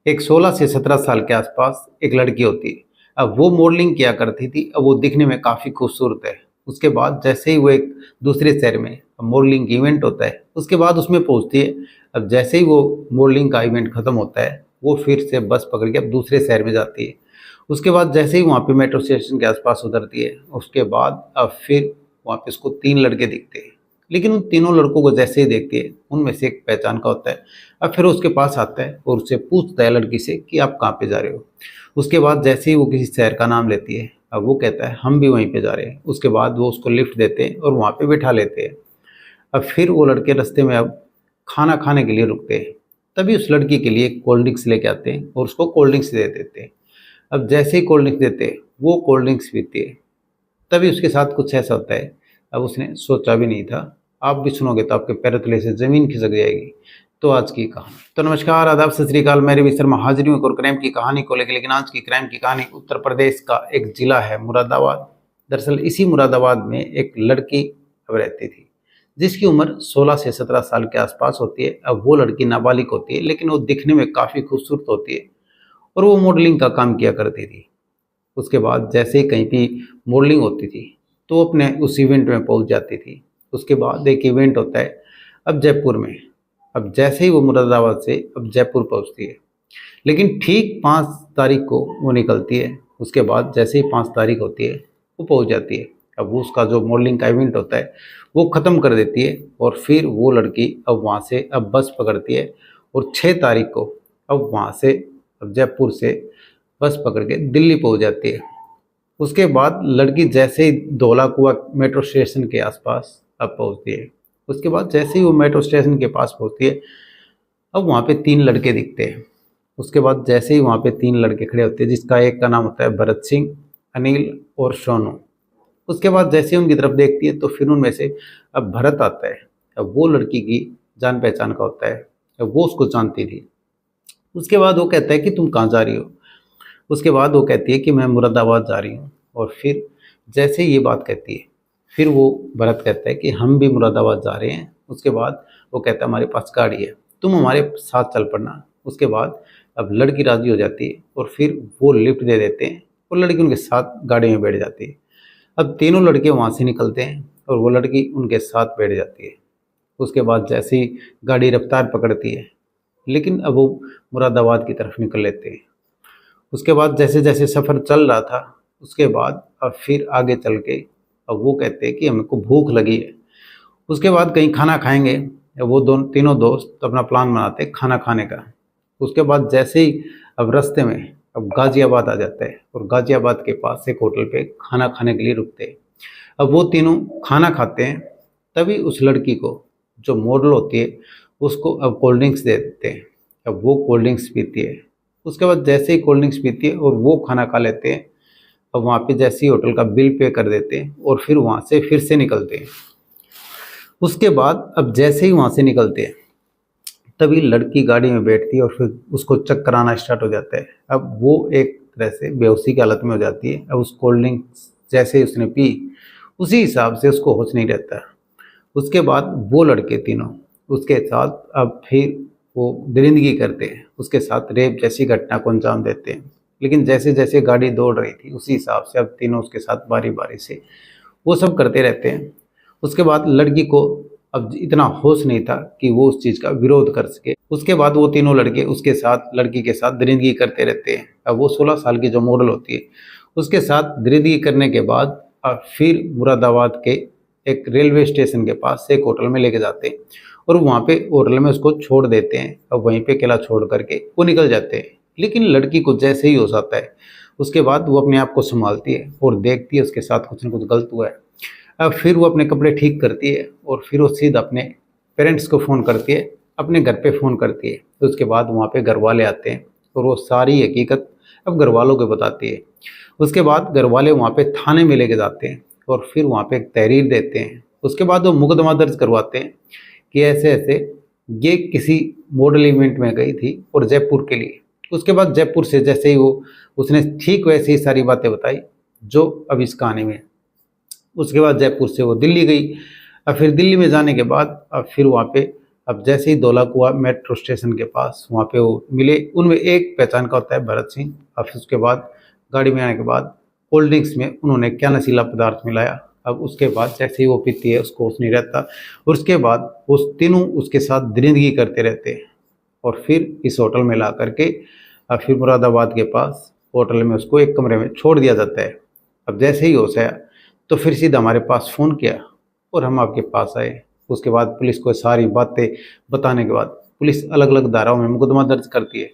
एक 16 से 17 साल के आसपास एक लड़की होती है। अब वो मॉडलिंग किया करती थी। अब वो दिखने में काफ़ी खूबसूरत है। उसके बाद जैसे ही वो एक दूसरे शहर में मॉडलिंग इवेंट होता है, उसके बाद उसमें पहुंचती है। अब जैसे ही वो मॉडलिंग का इवेंट ख़त्म होता है, वो फिर से बस पकड़ के अब दूसरे शहर में जाती है। उसके बाद जैसे ही वहाँ पे मेट्रो स्टेशन के आसपास उतरती है, उसके बाद अब फिर वहाँ पे उसको 3 लड़के दिखते हैं। लेकिन उन तीनों लड़कों को जैसे ही देखती है, उनमें से एक पहचान का होता है। अब फिर उसके पास आता है और उससे पूछता है लड़की से कि आप कहाँ पे जा रहे हो। उसके बाद जैसे ही वो किसी शहर का नाम लेती है, अब वो कहता है हम भी वहीं पे जा रहे हैं। उसके बाद वो उसको लिफ्ट देते हैं और वहाँ पे बिठा लेते हैं। अब फिर वो लड़के रास्ते में अब खाना खाने के लिए रुकते हैं। तभी उस लड़की के लिए कोल्ड ड्रिंक्स लेके आते हैं और उसको कोल्ड ड्रिंक्स दे देते हैं। अब जैसे ही कोल्ड ड्रिंक्स देते हैं, वो कोल्ड ड्रिंक्स पीती है। तभी उसके साथ कुछ ऐसा होता है, अब उसने सोचा भी नहीं था। आप भी सुनोगे तो आपके पैरों तले से ज़मीन खिसक जाएगी। तो आज की कहानी। तो नमस्कार, आदाब, सत श्री अकाल। मैं रवि शर्मा हाजिर हूँ एक और क्राइम की कहानी को लेकर। लेकिन आज की क्राइम की कहानी उत्तर प्रदेश का एक जिला है मुरादाबाद। दरअसल इसी मुरादाबाद में एक लड़की अब रहती थी, जिसकी उम्र 16 से 17 साल के आसपास होती है। अब वो लड़की नाबालिग होती है, लेकिन वो दिखने में काफ़ी खूबसूरत होती है और वो मॉडलिंग का काम किया करती थी। उसके बाद जैसे ही कहीं भी मॉडलिंग होती थी, तो वो अपने उस इवेंट में पहुंच जाती थी। उसके बाद एक इवेंट होता है अब जयपुर में। अब जैसे ही वो मुरादाबाद से अब जयपुर पहुंचती है, लेकिन ठीक 5 तारीख को वो निकलती है। उसके बाद जैसे ही 5 तारीख होती है, वो पहुंच जाती है। अब वो उसका जो मॉडलिंग का इवेंट होता है, वो ख़त्म कर देती है और फिर वो लड़की अब वहाँ से अब बस पकड़ती है और 6 तारीख को अब वहाँ से अब जयपुर से बस पकड़ के दिल्ली पहुँच जाती है। उसके बाद लड़की जैसे ही धौला कुआं मेट्रो स्टेशन के आसपास अब पहुँचती है। उसके बाद जैसे ही वो मेट्रो स्टेशन के पास पहुँचती है, अब वहाँ पे 3 लड़के दिखते हैं। उसके बाद जैसे ही वहाँ पे 3 लड़के खड़े होते हैं, जिसका एक का नाम होता है भरत सिंह, अनिल और सोनू। उसके बाद जैसे ही उनकी तरफ देखती है, तो फिर उनमें से अब भरत आता है। अब वो लड़की की जान पहचान का होता है। अब वो उसको जानती थी। उसके बाद वो कहता है कि तुम कहाँ जा रही हो। उसके बाद वो कहती है कि मैं मुरादाबाद जा रही हूँ। और फिर जैसे ही ये बात कहती है, फिर वो भरत कहता है कि हम भी मुरादाबाद जा रहे हैं। उसके बाद वो कहता है हमारे पास गाड़ी है, तुम हमारे साथ चल पड़ना। उसके बाद अब लड़की राज़ी हो जाती है और फिर वो लिफ्ट दे देते हैं और लड़की उनके साथ गाड़ी में बैठ जाती है। अब तीनों लड़के वहाँ से निकलते हैं और वो लड़की उनके साथ बैठ जाती है। उसके बाद जैसे ही गाड़ी रफ्तार पकड़ती है, लेकिन अब वो मुरादाबाद की तरफ निकल लेते हैं। उसके बाद जैसे जैसे सफ़र चल रहा था, उसके बाद अब फिर आगे चल के अब वो कहते हैं कि हमको भूख लगी है। उसके बाद कहीं खाना खाएंगे। वो दोनों तीनों दोस्त अपना प्लान बनाते हैं खाना खाने का। उसके बाद जैसे ही अब रास्ते में अब गाज़ियाबाद आ जाता है और गाज़ियाबाद के पास एक होटल पे खाना खाने के लिए रुकते हैं। अब वो तीनों खाना खाते हैं। तभी उस लड़की को, जो मॉडल होती है, उसको अब कोल्ड ड्रिंक्स दे देते हैं। अब वो कोल्ड ड्रिंक्स पीती है। उसके बाद जैसे ही कोल्ड ड्रिंक्स पीती है और वो खाना खा लेते हैं, अब वहाँ पे जैसे ही होटल का बिल पे कर देते हैं और फिर वहाँ से फिर से निकलते हैं। उसके बाद अब जैसे ही वहाँ से निकलते हैं, तभी लड़की गाड़ी में बैठती है और फिर उसको चक्कर आना स्टार्ट हो जाता है। अब वो एक तरह से बेहोशी की हालत में हो जाती है। अब उस कोल्ड ड्रिंक्स जैसे ही उसने पी, उसी हिसाब से उसको होश नहीं रहता। उसके बाद वो लड़के तीनों उसके साथ अब फिर वो दरिंदगी करते हैं, उसके साथ रेप जैसी घटना को अंजाम देते हैं। लेकिन जैसे जैसे गाड़ी दौड़ रही थी, उसी हिसाब से अब तीनों उसके साथ बारी बारी से वो सब करते रहते हैं। उसके बाद लड़की को अब इतना होश नहीं था कि वो उस चीज़ का विरोध कर सके। उसके बाद वो तीनों लड़के उसके साथ, लड़की के साथ दरिंदगी करते रहते हैं। अब वो 16 साल की जो मॉडल होती है, उसके साथ दरिंदगी करने के बाद अब फिर मुरादाबाद के एक रेलवे स्टेशन के पास एक होटल में लेके जाते हैं और वहाँ पे होटल में उसको छोड़ देते हैं। अब वहीं पे अकेला छोड़ करके वो निकल जाते हैं। लेकिन लड़की को जैसे ही होश आता है, उसके बाद वो अपने आप को संभालती है और देखती है उसके साथ कुछ न कुछ गलत हुआ है। अब फिर वो अपने कपड़े ठीक करती है और फिर वो सीधा अपने पेरेंट्स को फ़ोन करती है, अपने घर पे फ़ोन करती है। तो उसके बाद वहाँ पे घर वाले आते हैं और वो सारी हकीकत अब घर वालों को बताती है। उसके बाद घर वाले वहाँ पे थाने में लेके जाते हैं और फिर वहाँ पे एक तहरीर देते हैं। उसके बाद वो मुकदमा दर्ज करवाते हैं कि ऐसे ऐसे ये किसी मॉडल इवेंट में गई थी और जयपुर के लिए। उसके बाद जयपुर से जैसे ही वो उसने ठीक वैसे ही सारी बातें बताई जो अब इस कहानी में है। उसके बाद जयपुर से वो दिल्ली गई। अब फिर दिल्ली में जाने के बाद अब फिर वहाँ पे अब जैसे ही धौलाकुआं मेट्रो स्टेशन के पास वहाँ पे वो मिले, उनमें एक पहचान का होता है भरत सिंह। अब उसके बाद गाड़ी में आने के बाद कोल्ड ड्रिंक्स में उन्होंने क्या नशीला पदार्थ मिलाया। अब उसके बाद जैसे ही वो पीती है उसको होश नहीं रहता, और उसके बाद वो तीनों उसके साथ दरिंदगी करते रहते हैं। और फिर इस होटल में ला करके अब फिर मुरादाबाद के पास होटल में उसको एक कमरे में छोड़ दिया जाता है। अब जैसे ही होश आया तो फिर सीधा हमारे पास फ़ोन किया और हम आपके पास आए। उसके बाद पुलिस को सारी बातें बताने के बाद पुलिस अलग अलग धाराओं में मुकदमा दर्ज करती है।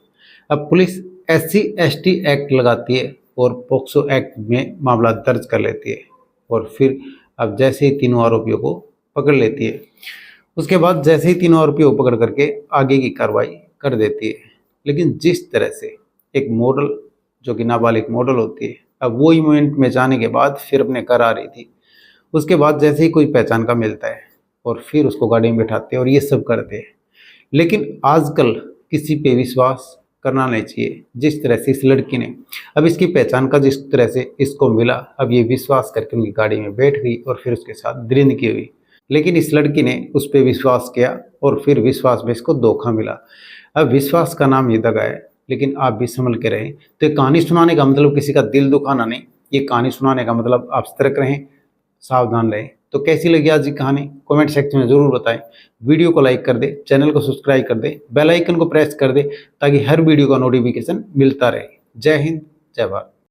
अब पुलिस SC/ST एक्ट लगाती है और पोक्सो एक्ट में मामला दर्ज कर लेती है, और फिर अब जैसे ही तीनों आरोपियों को पकड़ लेती है, उसके बाद जैसे ही तीनों आरोपियों को पकड़ करके आगे की कार्रवाई कर देती है। लेकिन जिस तरह से एक मॉडल, जो कि नाबालिग मॉडल होती है, अब वो इवेंट में जाने के बाद फिर अपने घर आ रही थी, उसके बाद जैसे ही कोई पहचान का मिलता है और फिर उसको गाड़ी में बैठाते हैं और ये सब करते हैं। लेकिन आजकल किसी पे विश्वास करना नहीं चाहिए। जिस तरह से इस लड़की ने, अब इसकी पहचान का जिस तरह से इसको मिला, अब ये विश्वास करके उनकी गाड़ी में बैठ गई और फिर उसके साथ दरिंदगी हुई। लेकिन इस लड़की ने उस पर विश्वास किया और फिर विश्वास में इसको धोखा मिला। अब विश्वास का नाम ये दगा है, लेकिन आप भी संभल के रहें। तो ये कहानी सुनाने का मतलब किसी का दिल दुखाना नहीं, ये कहानी सुनाने का मतलब आप सतर्क रहें, सावधान रहें। तो कैसी लगी आज की कहानी कमेंट सेक्शन में ज़रूर बताएं। वीडियो को लाइक कर दे, चैनल को सब्सक्राइब कर दे, बेल आइकन को प्रेस कर दे ताकि हर वीडियो का नोटिफिकेशन मिलता रहे। जय हिंद, जय भारत।